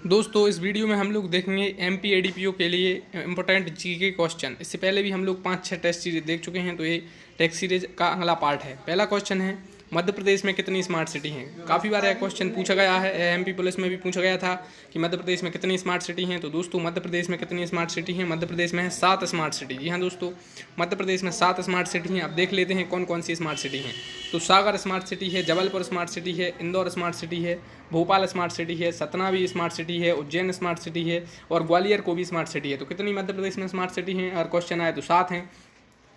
दोस्तों इस वीडियो में हम लोग देखेंगे एमपी एडीपीओ के लिए इम्पोर्टेंट जीके क्वेश्चन। इससे पहले भी हम लोग 5-6 टेस्ट सीरीज देख चुके हैं, तो ये टेस्ट सीरीज का अगला पार्ट है। पहला क्वेश्चन है, मध्य प्रदेश में कितनी स्मार्ट सिटी हैं। काफ़ी बार यह क्वेश्चन पूछा गया है, एमपी पुलिस में भी पूछा गया था कि मध्य प्रदेश में कितनी स्मार्ट सिटी हैं। तो दोस्तों मध्य प्रदेश में कितनी स्मार्ट सिटी हैं, मध्य प्रदेश में है 7 स्मार्ट सिटी। जी हाँ दोस्तों, मध्य प्रदेश में 7 स्मार्ट सिटी हैं। अब देख लेते हैं कौन कौन सी स्मार्ट सिटी हैं। तो सागर स्मार्ट सिटी है, जबलपुर स्मार्ट सिटी है, इंदौर स्मार्ट सिटी है, भोपाल स्मार्ट सिटी है, सतना भी स्मार्ट सिटी है, उज्जैन स्मार्ट सिटी है और ग्वालियर को भी स्मार्ट सिटी है। तो कितनी मध्य प्रदेश में स्मार्ट सिटी हैं, और क्वेश्चन आए तो 7 हैं।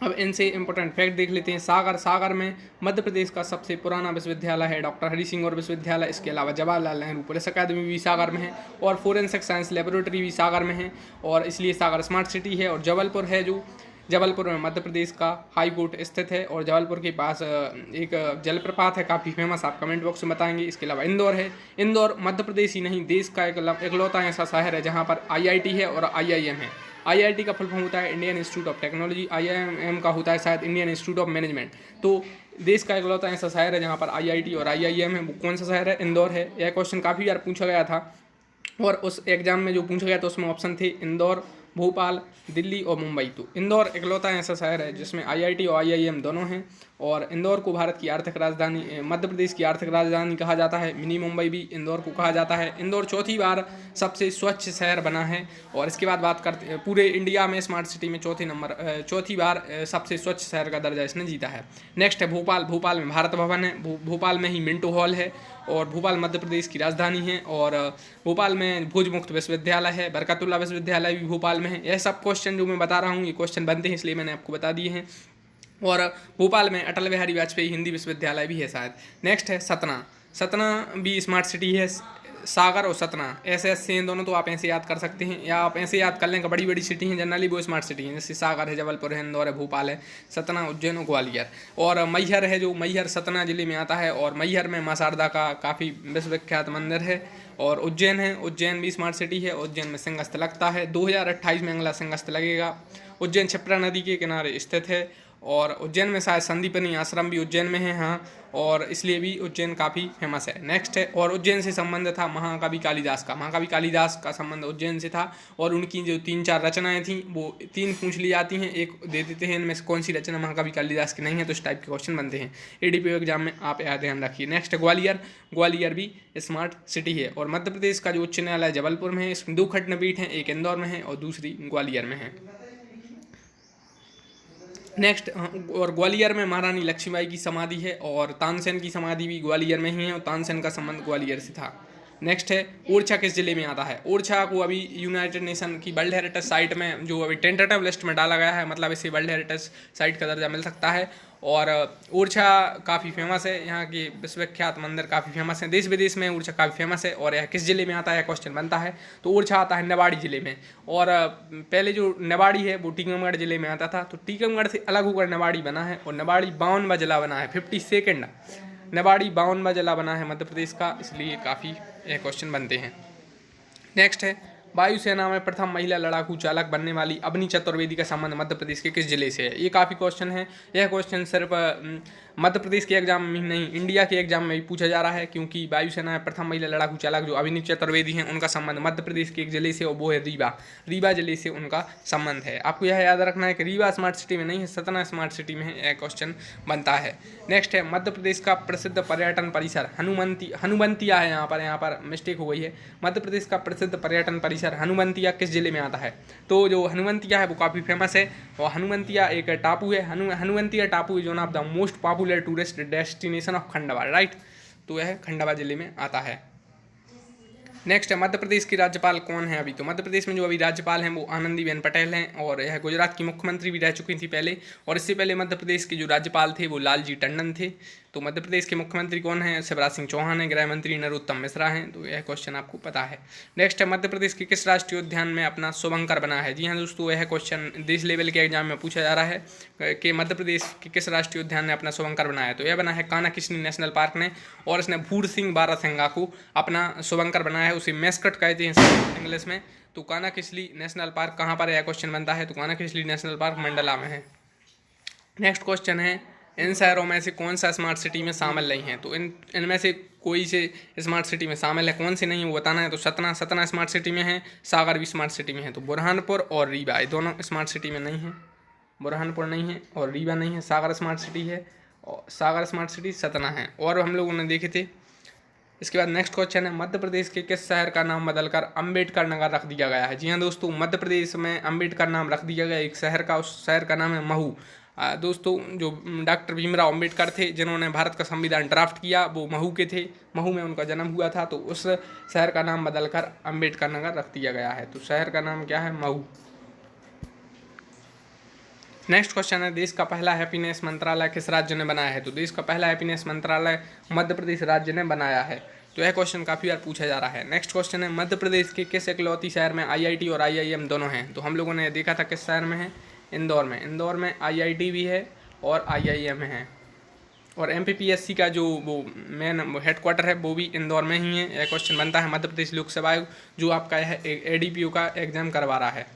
अब इनसे इंपॉर्टेंट फैक्ट देख लेते हैं। सागर में मध्य प्रदेश का सबसे पुराना विश्वविद्यालय है डॉक्टर हरि सिंह और विश्वविद्यालय। इसके अलावा जवाहरलाल नेहरू पुलिस अकादमी भी सागर में है और फोरेंसिक साइंस लेबोरेटरी भी सागर में है, और इसलिए सागर स्मार्ट सिटी है। और जबलपुर है, जो जबलपुर में मध्य प्रदेश का हाई कोर्ट स्थित है, और जबलपुर के पास एक जलप्रपात है काफ़ी फेमस, आप कमेंट बॉक्स में बताएंगे। इसके अलावा इंदौर है। इंदौर मध्य प्रदेश ही नहीं, देश का इकलौता ऐसा शहर है जहाँ पर आईआईटी है और आईआईएम है। आईआईटी का फुल फॉर्म होता है Indian institute of technology, IIM का होता है शायद इंडियन इंस्टीट्यूट ऑफ मैनेजमेंट। तो देश का इकलौता ऐसा शहर है जहाँ पर आईआईटी और आईआईएम है। वो कौन सा शहर है? इंदौर है। यह क्वेश्चन काफ़ी बार पूछा गया था, और उस एग्जाम में जो पूछा गया था उसमें ऑप्शन थे इंदौर, भोपाल, दिल्ली और मुंबई। तो इंदौर इकलौता ऐसा शहर है जिसमें आईआईटी और आईआईएम दोनों हैं, और इंदौर को भारत की आर्थिक राजधानी, मध्य प्रदेश की आर्थिक राजधानी कहा जाता है। मिनी मुंबई भी इंदौर को कहा जाता है। इंदौर चौथी बार सबसे स्वच्छ शहर बना है। और इसके बाद बात करते पूरे इंडिया में स्मार्ट सिटी में चौथी बार सबसे स्वच्छ शहर का दर्जा इसने जीता है। नेक्स्ट है भोपाल। भोपाल में भारत भवन है, भोपाल में ही मिंटो हॉल है, और भोपाल मध्य प्रदेश की राजधानी है। और भोपाल में भोज मुक्त विश्वविद्यालय है, बरकतुल्ला विश्वविद्यालय भी भोपाल में है। यह सब क्वेश्चन जो मैं बता रहा हूँ ये क्वेश्चन बनते हैं, इसलिए मैंने आपको बता दिए हैं। और भोपाल में अटल बिहारी वाजपेयी हिंदी विश्वविद्यालय भी है शायद। नेक्स्ट है सतना। सतना भी स्मार्ट सिटी है। सागर और सतना ऐसे ऐसे हैं दोनों, तो आप ऐसे याद कर सकते हैं, या आप ऐसे याद कर लें कि बड़ी बड़ी सिटी हैं जनरली वो स्मार्ट सिटी हैं, जैसे सागर है, जबलपुर है, इंदौर है, भोपाल है, सतना, उज्जैन और ग्वालियर। और मैहर है, जो मैहर सतना जिले में आता है, और मैहर में माँ शारदा का काफ़ी विश्वविख्यात मंदिर है। और उज्जैन है, उज्जैन भी स्मार्ट सिटी है। उज्जैन में सिंहस्थ लगता है, 2028 में अगला सिंहस्थ लगेगा। उज्जैन क्षिप्रा नदी के किनारे स्थित है, और उज्जैन में शायद संदीपनी आश्रम भी उज्जैन में है, हाँ, और इसलिए भी उज्जैन काफ़ी फेमस है। नेक्स्ट है, और उज्जैन से संबंध था महाकवि कालिदास का। महाकवि कालिदास का संबंध उज्जैन से था, और उनकी जो 3-4 रचनाएं थीं वो 3 पूछ ली जाती हैं, एक दे देते हैं इनमें से कौन सी रचना महाकवि कालिदास की नहीं है, तो इस टाइप के क्वेश्चन बनते हैं एडीपीओ एग्जाम में, आप यह ध्यान रखिए। नेक्स्ट है ग्वालियर। ग्वालियर भी स्मार्ट सिटी है, और मध्य प्रदेश का जो उच्च न्यायालय जबलपुर में है। इसमें 2 खंडपीठ हैं, एक इंदौर में है और दूसरी ग्वालियर में है। नेक्स्ट, और ग्वालियर में महारानी लक्ष्मीबाई की समाधि है, और तानसेन की समाधि भी ग्वालियर में ही है, और तानसेन का संबंध ग्वालियर से था। नेक्स्ट है, ओरछा किस जिले में आता है? ओरछा को अभी यूनाइटेड नेशन की वर्ल्ड हेरिटेज साइट में, जो अभी टेंटेटिव लिस्ट में डाला गया है, मतलब इसे वर्ल्ड हेरिटेज साइट का दर्जा मिल सकता है। और ओरछा काफ़ी फेमस है, यहाँ के विश्वविख्यात मंदिर काफ़ी फेमस हैं, देश विदेश में ओरछा काफ़ी फेमस है। और यह किस जिले में आता है क्वेश्चन बनता है, तो ओरछा आता है निवाड़ी जिले में। और पहले जो निवाड़ी है वो टीकमगढ़ जिले में आता था, तो टीकमगढ़ से अलग होकर निवाड़ी बना है, और निवाड़ी 52वां जिला बना है। 52nd निवाड़ी 52वां जिला बना है मध्य प्रदेश का, इसलिए काफ़ी यह क्वेश्चन बनते हैं। नेक्स्ट है, वायुसेना में प्रथम महिला लड़ाकू चालक बनने वाली अवनी चतुर्वेदी का संबंध मध्य प्रदेश के किस जिले से है? ये काफ़ी क्वेश्चन है। यह क्वेश्चन सिर्फ मध्य प्रदेश के एग्जाम में ही नहीं, इंडिया के एग्जाम में भी पूछा जा रहा है, क्योंकि वायुसेना में प्रथम महिला लड़ाकू चालक जो अवनी चतुर्वेदी हैं उनका संबंध मध्य प्रदेश के एक जिले से, और वो है रीवा। रीवा जिले से उनका संबंध है। आपको यह याद रखना है कि रीवा स्मार्ट सिटी में नहीं है, सतना स्मार्ट सिटी में है। यह क्वेश्चन बनता है। नेक्स्ट है, मध्य प्रदेश का प्रसिद्ध पर्यटन परिसर हनुमंतिया है, यहाँ पर मिस्टेक हो गई है। मध्य प्रदेश का प्रसिद्ध पर्यटन परिसर हनुमंतिया किस जिले में आता है? तो जो हनुमंतिया है वो काफ़ी फेमस है, और हनुमंतिया एक टापू है। हनुमंतिया टापू is one of the most popular tourist destination of Khandwa, right. तो यह खंडवा जिले में आता है। नेक्स्ट है, मध्य प्रदेश की राज्यपाल कौन है अभी? तो मध्य प्रदेश में जो अभी राज्यपाल हैं वो आनंदीबेन पटेल हैं, और यह गुजरात की मुख्यमंत्री भी रह चुकी थी पहले, और इससे पहले मध्य प्रदेश के जो राज्यपाल थे वो लालजी टंडन थे। तो मध्य प्रदेश के मुख्यमंत्री कौन है? शिवराज सिंह चौहान है। गृह मंत्री नरोत्तम मिश्रा हैं। तो यह क्वेश्चन आपको पता है। नेक्स्ट है, मध्य प्रदेश के किस राष्ट्रीय उद्यान में अपना शुभंकर बना है? जी हाँ दोस्तों, यह क्वेश्चन देश लेवल के एग्जाम में पूछा जा रहा है कि मध्य प्रदेश के किस राष्ट्रीय उद्यान ने अपना शुभंकर बनाया है? तो यह बना है कान्हा-किस्ली नेशनल पार्क ने, और इसने भूर सिंह बारासिंगा को अपना शुभंकर बनाया है। उसे मैस्कट कहते हैं इंग्लिश में। तो कान्हा-किस्ली नेशनल पार्क कहाँ पर है? यह क्वेश्चन बनता है। तो कान्हा-किस्ली नेशनल पार्क मंडला में है। नेक्स्ट क्वेश्चन है, इन शहरों में से कौन सा स्मार्ट सिटी में शामिल नहीं है? तो इनमें से कोई से स्मार्ट सिटी में शामिल है, कौन से नहीं है वो बताना है। तो सतना स्मार्ट सिटी में है, सागर भी स्मार्ट सिटी में है। तो बुरहानपुर और रीवा ये दोनों स्मार्ट सिटी में नहीं है। बुरहानपुर नहीं है और रीवा नहीं है। सागर स्मार्ट सिटी है और सागर स्मार्ट सिटी सतना है। और हम लोगों ने देखे थे। इसके बाद नेक्स्ट क्वेश्चन है, मध्य प्रदेश के किस शहर का नाम बदलकर अम्बेडकर नगर रख दिया गया है? जी हाँ दोस्तों, मध्य प्रदेश में अम्बेडकर नाम रख दिया गया एक शहर का, उस शहर का नाम है महू। दोस्तों जो डॉक्टर भीमराव अम्बेडकर थे जिन्होंने भारत का संविधान ड्राफ्ट किया, वो महू के थे। महू में उनका जन्म हुआ था, तो उस शहर का नाम बदलकर अम्बेडकर नगर रख दिया गया है। तो शहर का नाम क्या है? महू। नेक्स्ट क्वेश्चन है, देश का पहला हैप्पीनेस मंत्रालय किस राज्य ने बनाया है? तो देश का पहला हैप्पीनेस मंत्रालय मध्य प्रदेश राज्य ने बनाया है। तो यह क्वेश्चन काफ़ी बार पूछा जा रहा है। नेक्स्ट क्वेश्चन है, मध्य प्रदेश के किस इकलौती शहर में आईआईटी और आईआईएम दोनों हैं? तो हम लोगों ने देखा था किस शहर में है? इंदौर में। इंदौर में आईआईटी भी है और आईआईएम है। और एमपीपीएससी का जो वो मेन हेडक्वार्टर है वो भी इंदौर में ही है। यह क्वेश्चन बनता है मध्य प्रदेश लोक सेवा आयोग जो आपका यह एडीपीओ का एग्जाम करवा रहा है।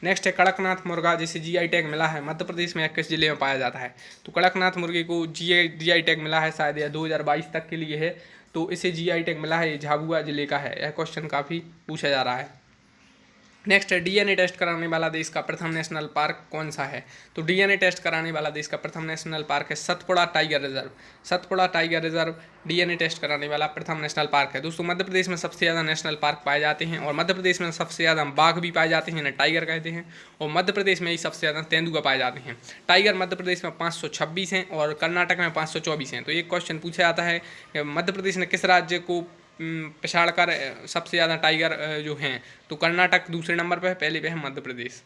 नेक्स्ट है, कड़कनाथ मुर्गा जिसे जीआई टैग मिला है मध्य प्रदेश में किस जिले में पाया जाता है? तो कड़कनाथ मुर्गे को जीआई टैग मिला है, शायद यह 2022 तक के लिए है। तो इसे जीआई टैग मिला है, ये झाबुआ जिले का है। यह क्वेश्चन काफ़ी पूछा जा रहा है। नेक्स्ट है, डीएनए टेस्ट कराने वाला देश का प्रथम नेशनल पार्क कौन सा है? तो डीएनए टेस्ट कराने वाला देश का प्रथम नेशनल पार्क है Satpura tiger reserve. Satpura tiger reserve DNA test कराने वाला प्रथम नेशनल पार्क है। दोस्तों मध्य प्रदेश में सबसे ज़्यादा नेशनल पार्क पाए जाते हैं और मध्य प्रदेश में सबसे ज़्यादा बाघ भी पाए जाते हैं, इन्हें टाइगर कहते हैं। और मध्य प्रदेश में ही सबसे ज़्यादा तेंदुआ पाए जाते हैं। टाइगर मध्य प्रदेश में 526 हैं और कर्नाटक में 524 हैं। तो एक क्वेश्चन पूछा जाता है कि मध्य प्रदेश ने किस राज्य को पछाड़कर सबसे ज़्यादा टाइगर जो हैं? तो कर्नाटक दूसरे नंबर पर है, पहले पे है मध्य प्रदेश।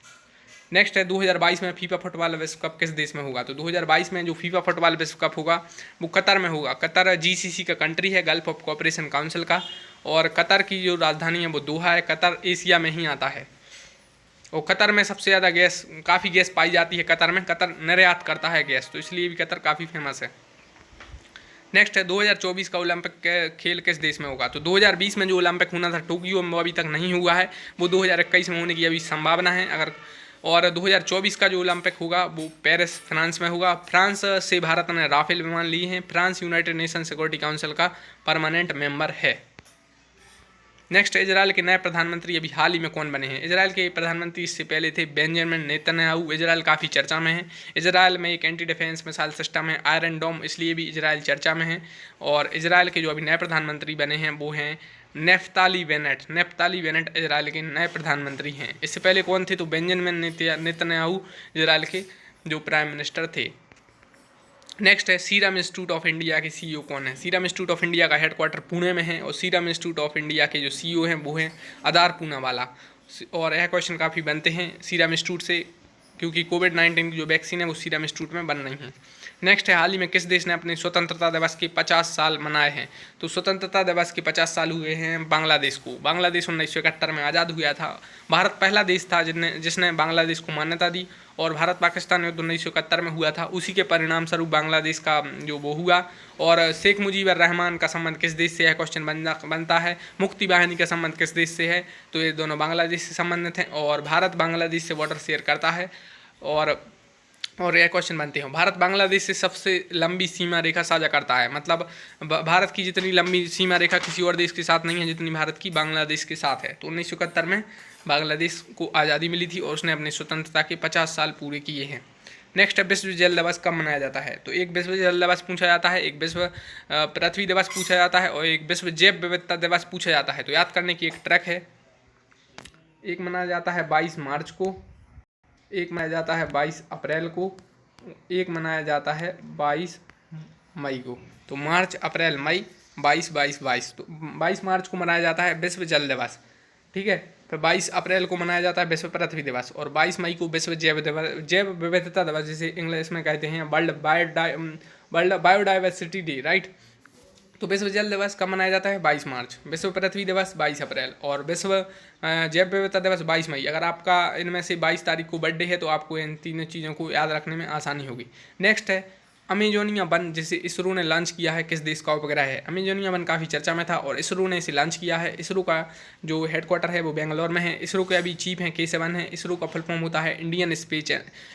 नेक्स्ट है, 2022 में फीफा फुटबॉल विश्व कप किस देश में होगा? तो 2022 में जो फीफा फुटबॉल विश्व कप होगा वो कतर में होगा। कतर जीसीसी का कंट्री है, गल्फ ऑफ कोऑपरेशन काउंसिल का। और कतर की जो राजधानी है वो दोहा है। कतर एशिया में ही आता है और कतर में सबसे ज़्यादा गैस, काफ़ी गैस पाई जाती है कतर में। कतर निर्यात करता है गैस, तो इसलिए भी कतर काफ़ी फेमस है। नेक्स्ट है, 2024 का ओलंपिक खेल किस देश में होगा? तो 2020 में जो ओलंपिक होना था टोक्यो में, वो अभी तक नहीं हुआ है। वो 2021 में होने की अभी संभावना है अगर। और 2024 का जो ओलंपिक होगा वो पेरिस फ्रांस में होगा। फ्रांस से भारत ने राफेल विमान लिए हैं। France United nation security council का परमानेंट मेंबर है। नेक्स्ट, इजराइल के नए प्रधानमंत्री अभी हाल ही में कौन बने हैं? इजराइल के प्रधानमंत्री इससे पहले थे बेंजामिन नेतन्याहू। इजराइल काफ़ी चर्चा में है। इजराइल में एक एंटी डिफेंस मिसाइल सिस्टम है आयरन डोम, इसलिए भी इजराइल चर्चा में है। और इजराइल के जो अभी नए प्रधानमंत्री बने हैं वो हैं Naftali Bennett. Naftali Bennett Israel के नए प्रधानमंत्री हैं। इससे पहले कौन थे? तो बेंजामिन नेतन्याहू इजराइल के जो प्राइम मिनिस्टर थे। नेक्स्ट है, सीरम इंस्टीट्यूट ऑफ इंडिया के सीईओ कौन है? सीरम इंस्टीट्यूट ऑफ इंडिया का हेडक्वार्टर पुणे में है और सीरम इंस्टीट्यूट ऑफ इंडिया के जो सीईओ हैं वो हैं आदार पूनावाला। और यह क्वेश्चन काफ़ी बनते हैं सीरम इंस्टीट्यूट से, क्योंकि कोविड-19 की जो वैक्सीन है वो सीरम इंस्टीट्यूट में बन रही है। नेक्स्ट है, हाल ही में किस देश ने अपने स्वतंत्रता दिवस के 50 साल मनाए हैं? तो स्वतंत्रता दिवस के 50 साल हुए हैं बांग्लादेश को। बांग्लादेश 1971 में आज़ाद हुआ था। भारत पहला देश था जिसने बांग्लादेश को मान्यता दी। और भारत पाकिस्तान युद्ध 1971 में हुआ था, उसी के परिणाम स्वरूप बांग्लादेश का जो वो हुआ। और शेख मुजीबर रहमान का संबंध किस देश से है? क्वेश्चन बनता है। मुक्ति वाहिनी का संबंध किस देश से है? तो ये दोनों बांग्लादेश से संबंधित हैं और भारत बांग्लादेश से बॉर्डर शेयर करता है। और यह क्वेश्चन बनते हैं, भारत बांग्लादेश से सबसे लंबी सीमा रेखा साझा करता है। मतलब भारत की जितनी लंबी सीमा रेखा किसी और देश के साथ नहीं है जितनी भारत की बांग्लादेश के साथ है। तो 1971 में बांग्लादेश को आज़ादी मिली थी और उसने अपनी स्वतंत्रता के 50 साल पूरे किए हैं। नेक्स्ट है, विश्व जल दिवस कब मनाया जाता है? तो एक विश्व जल दिवस पूछा जाता है, एक विश्व पृथ्वी दिवस पूछा जाता है और एक विश्व जैव विविधता दिवस पूछा जाता है। तो याद करने की एक ट्रैक है। एक मनाया जाता है 22 मार्च को, एक मनाया जाता है 22 अप्रैल को, एक मनाया जाता है 22 मई को। तो मार्च, अप्रैल, मई, 22 तो 22 मार्च को मनाया जाता है विश्व जल दिवस, ठीक है। फिर 22 अप्रैल को मनाया जाता है विश्व पृथ्वी दिवस और 22 मई को विश्व जैव विविधता दिवस, जिसे इंग्लिश में कहते हैं वर्ल्ड बायोडाइवर्सिटी डे, राइट। तो विश्व जल दिवस कब मनाया जाता है? 22 मार्च। विश्व पृथ्वी दिवस 22 अप्रैल और विश्व जैव विविधता दिवस 22 मई। अगर आपका इनमें से 22 तारीख को बर्थडे है तो आपको इन तीनों चीज़ों को याद रखने में आसानी होगी। नेक्स्ट है, अमेजोनिया वन जिसे इसरो ने लॉन्च किया है किस देश का उपग्रह है? अमेजोनिया वन काफ़ी चर्चा में था और इसरो ने इसे लॉन्च किया है। इसरो का जो हेडक्वार्टर है वो बेंगलोर में है। इसरो के अभी चीफ हैं के7 है। इसरो का फुल फॉर्म होता है Indian space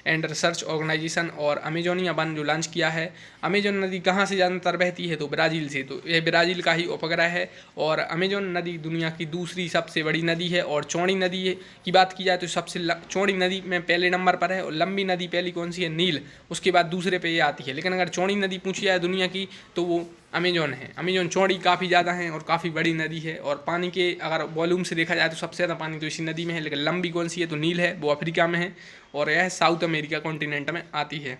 and research organisation. और अमेजोनिया वन जो लॉन्च किया है, अमेजोन नदी कहाँ से ज़्यादातर बहती है? तो ब्राज़ील से। तो यह ब्राज़ील का ही उपग्रह है और अमेजोन नदी दुनिया की दूसरी सबसे बड़ी नदी है। और चौड़ी नदी की बात की जाए तो सबसे चौड़ी नदी में पहले नंबर पर है। और लंबी नदी पहली कौन सी है? नील। उसके बाद दूसरे पे ये आती है। लेकिन अगर चौड़ी नदी पूछी जाए दुनिया की तो वो अमेजोन है। अमेजोन चौड़ी काफ़ी ज़्यादा है और काफ़ी बड़ी नदी है। और पानी के अगर वॉल्यूम से देखा जाए तो सबसे ज़्यादा पानी तो इसी नदी में है। लेकिन लंबी कौन सी है? तो नील है, वो अफ्रीका में है और यह साउथ अमेरिका कॉन्टिनेंट में आती है।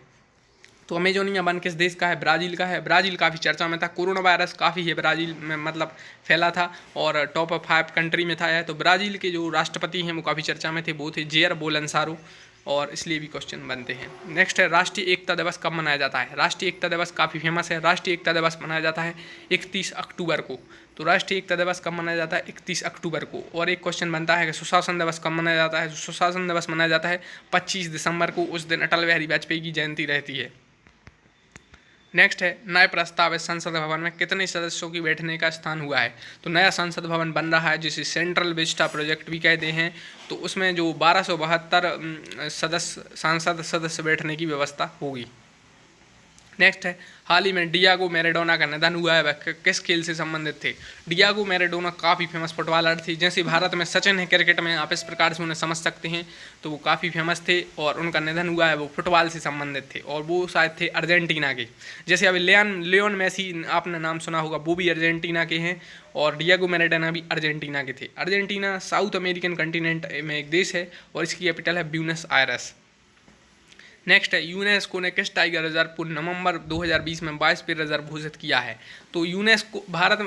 तो अमेजोनिया वन किस देश का है? ब्राज़ील का है। ब्राज़ील काफ़ी चर्चा में था। कोरोना वायरस काफ़ी है ब्राज़ील में मतलब फैला था और टॉप 5 कंट्री में था यह। तो ब्राज़ील के जो राष्ट्रपति हैं वो काफ़ी चर्चा में थे, वो थे जेयर बोलनसारो और इसलिए भी क्वेश्चन बनते हैं। नेक्स्ट है राष्ट्रीय एकता दिवस कब मनाया जाता है? राष्ट्रीय एकता दिवस काफ़ी फेमस है। राष्ट्रीय एकता दिवस मनाया जाता है 31 अक्टूबर को। तो राष्ट्रीय एकता दिवस कब मनाया जाता है? 31 अक्टूबर को। और एक क्वेश्चन बनता है कि सुशासन दिवस कब मनाया जाता है? सुशासन दिवस मनाया जाता है 25 दिसंबर को। उस दिन अटल बिहारी वाजपेयी की जयंती रहती है। नेक्स्ट है नए प्रस्तावित संसद भवन में कितने सदस्यों की बैठने का स्थान हुआ है? तो नया संसद भवन बन रहा है जिसे सेंट्रल विस्टा प्रोजेक्ट भी कहते हैं। तो उसमें जो 1272 सांसद सदस्य बैठने की व्यवस्था होगी। नेक्स्ट है हाल ही में डियागो मैराडोना का निधन हुआ है, वह किस खेल से संबंधित थे? डियागो मैराडोना काफ़ी फेमस फुटबॉलर थे। जैसे भारत में सचिन है क्रिकेट में, आप इस प्रकार से उन्हें समझ सकते हैं। तो वो काफ़ी फेमस थे और उनका निधन हुआ है, वो फुटबॉल से संबंधित थे और वो शायद थे अर्जेंटीना के। जैसे अभी लियोन मेसी आपने नाम सुना होगा, वो भी अर्जेंटीना के हैं और डियागो मैराडोना भी अर्जेंटीना के थे। अर्जेंटीना साउथ अमेरिकन कंटिनेंट में एक देश है और इसकी कैपिटल है ब्यूनस आयरस। नेक्स्ट है यूनेस्को ने किस टाइगर रिजर्व को नवंबर 2020 में बायोस्फीयर रिजर्व घोषित किया है? तो यूनेस्को भारत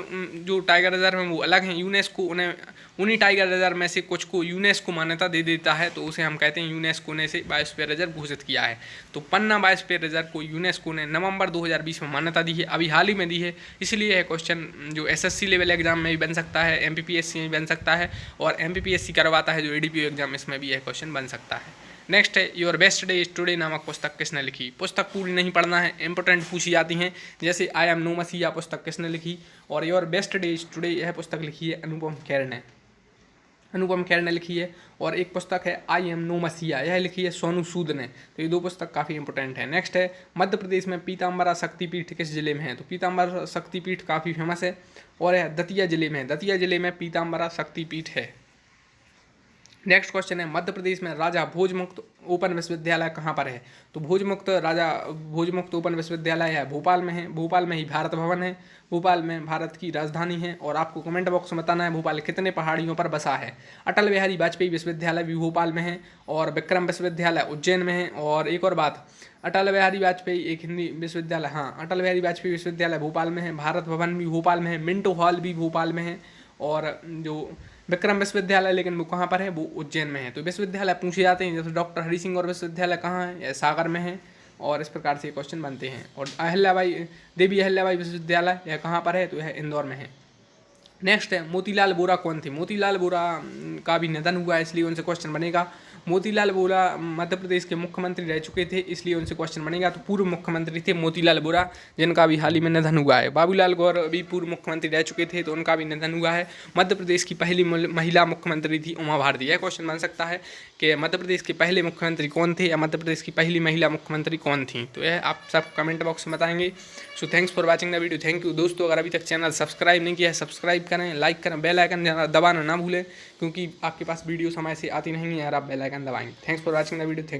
जो टाइगर रिजर्व हैं वो अलग हैं। यूनेस्को उन्हीं टाइगर रिजर्व में से कुछ को यूनेस्को मान्यता दे देता है, तो उसे हम कहते हैं यूनेस्को ने से बायोस्फीयर रिजर्व घोषित किया है। तो पन्ना बायोस्फीयर रिजर्व को यूनेस्को ने नवंबर 2020 में मान्यता दी है, अभी हाल ही में दी है। इसलिए यह क्वेश्चन जो SSC लेवल एग्जाम में भी बन सकता है, MPPSC में भी बन सकता है और MPPSC करवाता है जो ADPO एग्जाम, इसमें भी यह क्वेश्चन बन सकता है। नेक्स्ट है your best day is today नामक पुस्तक किसने लिखी? पुस्तक पूरी नहीं पढ़ना है, इंपॉर्टेंट पूछी जाती हैं। जैसे आई एम नो मसीहा पुस्तक किसने लिखी और your best day is today यह पुस्तक लिखी है अनुपम खेर ने। अनुपम खेर ने लिखी है। और एक पुस्तक है आई एम नो मसीहा, यह लिखी है सोनू सूद ने। तो ये दो पुस्तक काफ़ी इंपॉर्टेंट है। नेक्स्ट है मध्य प्रदेश में पीताम्बरा शक्तिपीठ किस जिले में है? तो पीताम्बरा शक्तिपीठ काफ़ी फेमस है और यह दतिया जिले में है। दतिया जिले में पीताम्बरा शक्तिपीठ है। नेक्स्ट क्वेश्चन है मध्य प्रदेश में राजा भोजमुक्त ओपन विश्वविद्यालय कहाँ पर है? तो राजा भोजमुक्त ओपन विश्वविद्यालय है भोपाल में है। भोपाल में ही भारत भवन है। भोपाल में भारत की राजधानी है। और आपको कमेंट बॉक्स में बताना है भोपाल कितने पहाड़ियों पर बसा है। अटल बिहारी वाजपेयी विश्वविद्यालय भी भोपाल में है और विक्रम विश्वविद्यालय उज्जैन में है। और एक और बात, अटल बिहारी वाजपेयी एक हिंदी विश्वविद्यालय, हाँ अटल बिहारी वाजपेयी विश्वविद्यालय भोपाल में है। भारत भवन भी भोपाल में है। मिंटो हॉल भी भोपाल में है। और जो विक्रम विश्वविद्यालय लेकिन वो कहाँ पर है? वो उज्जैन में है। तो विश्वविद्यालय पूछे जाते हैं, जैसे डॉक्टर हरि सिंह और विश्वविद्यालय कहाँ है? यह सागर में है। और इस प्रकार से क्वेश्चन बनते हैं। और देवी अहिल्याबाई विश्वविद्यालय यह कहाँ पर है? तो यह इंदौर में है। नेक्स्ट है मोतीलाल वोरा कौन थे? मोतीलाल वोरा का भी निधन हुआ है, इसलिए उनसे क्वेश्चन बनेगा। मोतीलाल वोरा मध्य प्रदेश के मुख्यमंत्री रह चुके थे, इसलिए उनसे क्वेश्चन बनेगा। तो पूर्व मुख्यमंत्री थे मोतीलाल वोरा, जिनका भी हाल ही में निधन हुआ है। बाबूलाल गौर भी पूर्व मुख्यमंत्री रह चुके थे, तो उनका भी निधन हुआ है। मध्य प्रदेश की पहली महिला मुख्यमंत्री थी उमा भारती। यह क्वेश्चन बन सकता है कि मध्य प्रदेश के पहले मुख्यमंत्री कौन थे या मध्य प्रदेश की पहली महिला मुख्यमंत्री कौन थी? तो यह आप सब कमेंट बॉक्स में बताएंगे। So thanks for watching the video. Thank you दोस्तों। अगर अभी तक चैनल सब्सक्राइब नहीं किया है सब्सक्राइब करें, लाइक करें, बेल आइकन दबाना ना भूलें, क्योंकि आपके पास वीडियो समय से आती नहीं है और आप बेल आइकन दबाएंगे। Thanks for watching the video. Thank